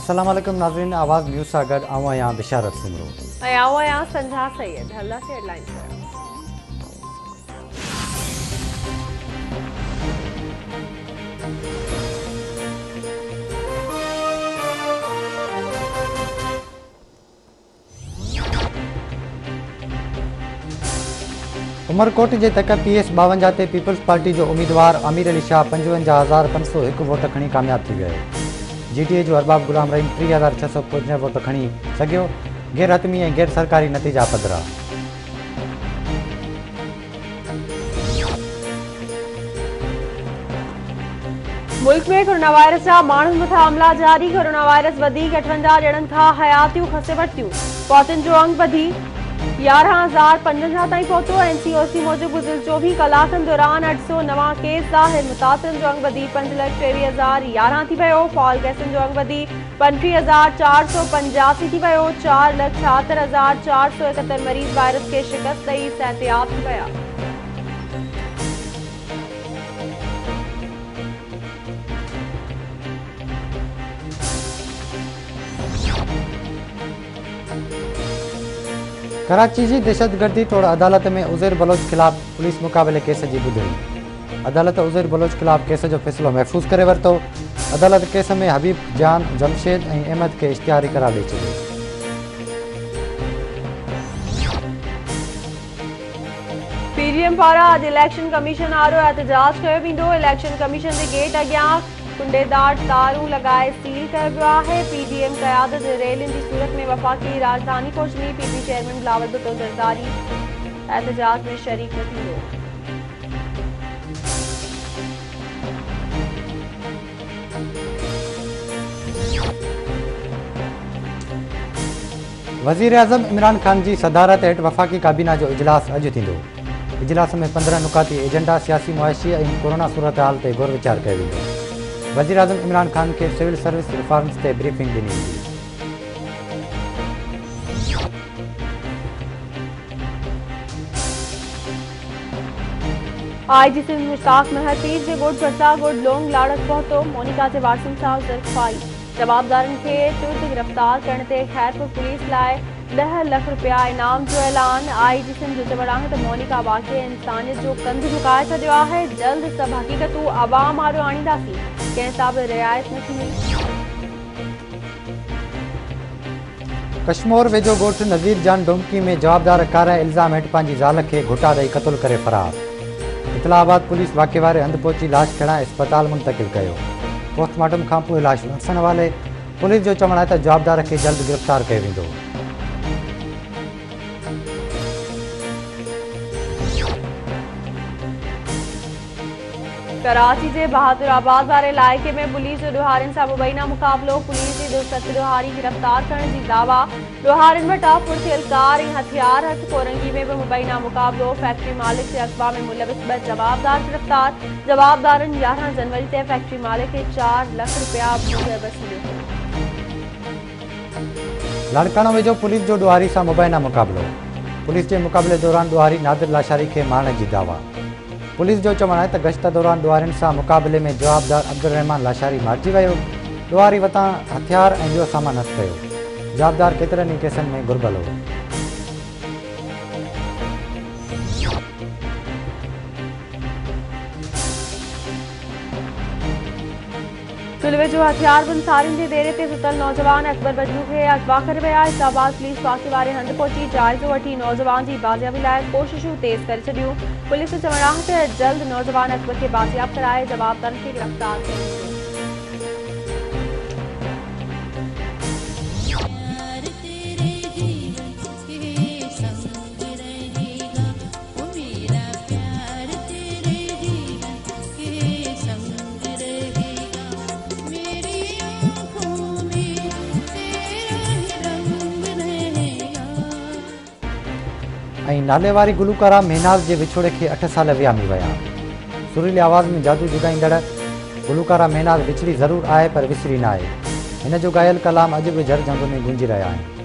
अस्सलाम वालेकुम नाज़रीन, आवाज़ न्यूज़ सां गॾु आऊं आहियां बिशारत सिमरो ऐं आऊं आहियां संझा सैयद। हल्लासीं हेडलाइंस कयो। उमरकोट जे तक PS 52 ते पीपल्स पार्टी जो उम्मीदवार आमिर अली शाह 55,501 वोट खणी कामयाब थी वियो। GTA जो अरबाब गुलाम रहीम 30,655 वोट खणी सघियो। गैर हतमी ऐं गैर सरकारी नतीजा पधिरा। मुल्क में कोरोना वायरस जा माण्हुनि मथां हमला जारी। कोरोना वायरस वधीक 58 ॼणनि खां हयातियूं खसे वरितियूं। मौतुनि जो अंग वधी 11,055 ताईं पहुतो। NCOC मूजिब गुज़िरियल 24 कलाकनि दौरान 809 केस ज़ाहिर। मुतासिरनि जो अंग वधी 5,23,011 थी वियो। फॉल केसनि जो अंग वधी 35,485 थी वियो। 4,76,471 मरीज़ वायरस खे शिकस्त ॾेई सिहतयाब थी विया। कराची जी दहशतगर्दी तोड़ अदालत में उज़ैर बलोच खिलाफ़ पुलिस मुक़ाबले केस जी ॿुधणी। अदालत उज़ैर बलोच खिलाफ़ केस जो फ़ैसिलो महफ़ूज़ करे वरितो। अदालत केस में हबीब जान, जमशेद ऐं अहमद खे इश्तिहारी करार ॾेई छॾियो। PDM पारां अॼु इलेक्शन कमीशन आरो एहतजाज कयो वेंदो। इलेक्शन कमीशन जे गेट अॻियां कुंडेदार तारूं लगाए सील कयो वियो आहे। PDM क़यादत रैलियुनि जी सूरत में वफ़ाक़ी राजधानी पहुचनी। PP चेयरमैन बिलावल भुट्टो ज़रदारी एहतजाज में शरीक न थींदो। वज़ीर आज़म इमरान खान जी सदारत हेठि वफ़ाक़ी काबीना जो इजलास अॼु थींदो। इजलास में 15 नुकाती एजेंडा, सियासी मुआशी ऐं कोरोना सूरत हाल ते गौर वीचार कयो वेंदो। वज़ीर आज़म इमरान खान खे सिविल सर्विस रिफॉर्म्स ते ब्रीफिंग ॾिनी वेंदी। IG सिंध मुश्ताक महरपीर जे ॻोठ भरसा ॻोठ लोंग लाड़क पहुतो। मोनिका जे वारसनि सां ज़रफ़ाई। जवाबदारनि खे तुर्त गिरफ़्तार करण ते खैरपुर पुलिस लाइ 10 लाख रुपया इनाम जो ऐलान। IG सिंध जो चवणु आहे त मोनिका वाक़ई इंसानियत जो कंध झुकाए छॾियो आहे। जल्द सभु हक़ीक़तूं अवाम आड़ो आणींदासीं। कंहिं सां बि रिआयत न थींदी। कश्मोर वेझो ॻोठ नज़ीर जान डोमकी में जवाबदार कार इल्ज़ाम हेठि पंहिंजी ज़ाल खे घुटा ॾेई क़तल करे फरार। इतलाबाद पुलिस वाक़े वारे हंधि पहुची लाश खणाए अस्पताल मुंतक़िल कयो। पोस्टमार्टम खां पोइ लाश वरसण वाले पुलिस जो चवणु आहे त जवाबदार खे जल्द गिरफ़्तार कयो वेंदो। कराची जे बहादुराबाद वारे इलाइक़े में पुलिस जो ॾोहारियुनि सां मुबैना मुक़ाबिलो। पुलिस जी 2 ॾोहारी गिरफ़्तार करण जी दावा। ॾोहारियुनि वटां फुर्तियल कार ऐं हथियार हथ। कोरंगी में बि मुबैना मुक़ाबिलो। फैक्ट्री मालिक जे अगवा में मुलविस 2 जवाबदार गिरफ़्तार। जवाबदारनि 11 जनवरी ते फैक्ट्री मालिक खे 4 लाख रुपया वसूलियो। लाड़काणो वेझो पुलिस जो ॾोहारी सां मुबैना मुक़ाबिलो। पुलिस जे मुक़ाबले दौरान ॾोहारी नादिर लाशारी खे मारण जी दावा। पुलिस जो चवणु आहे त गश्त दौरान ॾोहारियुनि सां मुक़ाबले में जवाबदार अब्दुल रहमान लाशारी मारिजी वियो। ॾोहारी वटां हथियार ऐं ॿियो सामान हथ कयो। जवाबदार केतिरनि ई केसनि में घुर्बल हो। सुलवे जो हथियारबंद सारियुनि जे डेरे ते सुतल नौजवान अकबर बजनू खे अगवा करे विया। इस्लामाबाद पुलिस वाक़े वारे हंधि पहुची जाइज़ो वठी नौजवान जी बाज़ियाबी लाइ कोशिशूं तेज़ करे छॾियूं। पुलिस जो चवणु आहे त जल्द नौजवान अकबर खे बाज़ियाब कराए जवाबदारनि खे गिरफ़्तार कयो वेंदो। ऐं नाले वारी गुलूकारा महनाज़ जे विछोड़े खे 8 साल वियामी विया। सुरीली आवाज़ में जादू जुगाईंदड़ गुलूकारा महनाज़ विछड़ी ज़रूरु आहे पर विसरी न आहे। हिन जो ॻायल कलाम अॼु बि झर झंग में गूंजी रहिया आहिनि।